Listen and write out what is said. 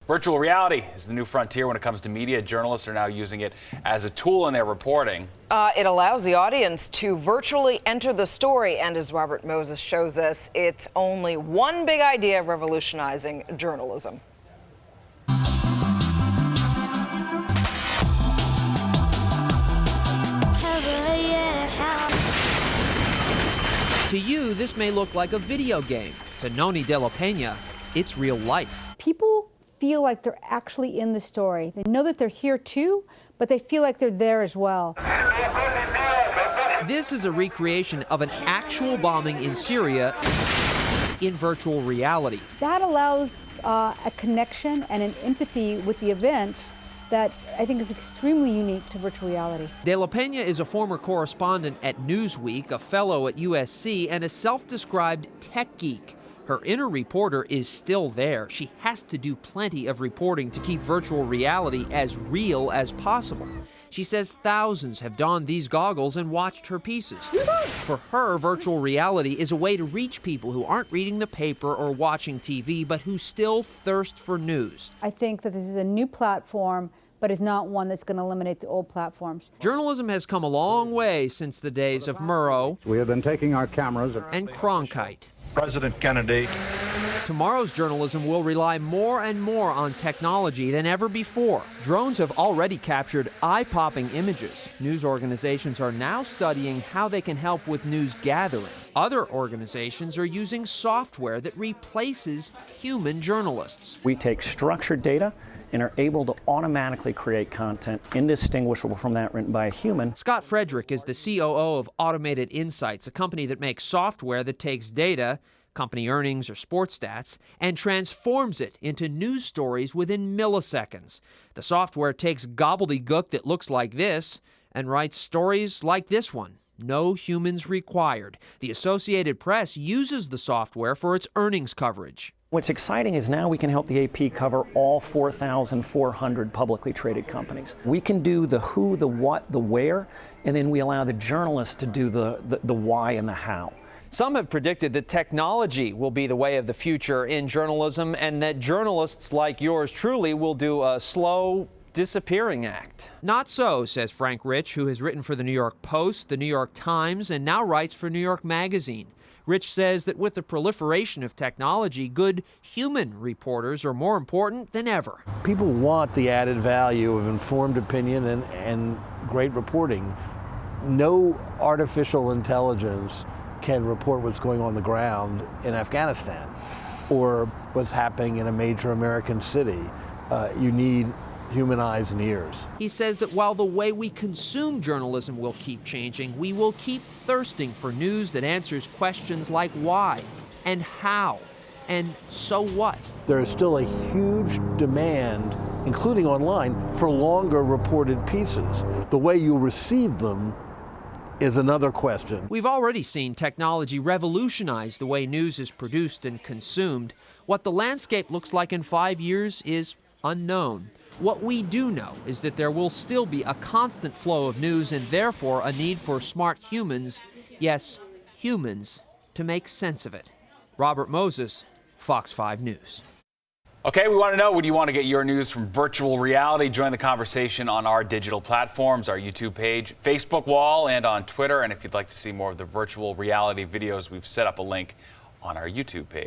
Virtual reality is the new frontier when it comes to media. Journalists are now using it as a tool in their reporting. It allows the audience to virtually enter the story, and as Robert Moses shows us, it's only one big idea revolutionizing journalism. To you, this may look like a video game. To Nonny de la Peña, it's real life. People feel like they're actually in the story. They know that they're here too, but they feel like they're there as well. This is a recreation of an actual bombing in Syria in virtual reality. That allows a connection and an empathy with the events that I think is extremely unique to virtual reality. De la Peña is a former correspondent at Newsweek, a fellow at USC, and a self-described tech geek. Her inner reporter is still there. She has to do plenty of reporting to keep virtual reality as real as possible. She says thousands have donned these goggles and watched her pieces. For her, virtual reality is a way to reach people who aren't reading the paper or watching TV, but who still thirst for news. I think that this is a new platform, but is not one that's going to eliminate the old platforms. Journalism has come a long way since the days of Murrow We have been taking our cameras and Cronkite. President Kennedy. Tomorrow's journalism will rely more and more on technology than ever before. Drones have already captured eye-popping images. News organizations are now studying how they can help with news gathering. Other organizations are using software that replaces human journalists. We take structured data and are able to automatically create content indistinguishable from that written by a human. Scott Frederick is the COO of Automated Insights, a company that makes software that takes data, company earnings or sports stats, and transforms it into news stories within milliseconds. The software takes gobbledygook that looks like this and writes stories like this one. No humans required. The Associated Press uses the software for its earnings coverage. What's exciting is now we can help the AP cover all 4,400 publicly traded companies. We can do the who, the what, the where, and then we allow the journalists to do the why and the how. Some have predicted that technology will be the way of the future in journalism and that journalists like yours truly will do a slow disappearing act. Not so, says Frank Rich, who has written for the New York Post, the New York Times, and now writes for New York Magazine. Rich says that with the proliferation of technology, good human reporters are more important than ever. People want the added value of informed opinion and great reporting. No artificial intelligence can report what's going on the ground in Afghanistan or what's happening in a major American city. You need human eyes and ears. He says that while the way we consume journalism will keep changing, we will keep thirsting for news that answers questions like why and how and so what. There is still a huge demand, including online, for longer reported pieces. The way you receive them is another question. We've already seen technology revolutionize the way news is produced and consumed. What the landscape looks like in 5 years is unknown. What we do know is that there will still be a constant flow of news and therefore a need for smart humans, yes, humans, to make sense of it. Robert Moses, Fox 5 News. Okay, we want to know, would you want to get your news from virtual reality? Join the conversation on our digital platforms, our YouTube page, Facebook wall, and on Twitter. And if you'd like to see more of the virtual reality videos, we've set up a link on our YouTube page.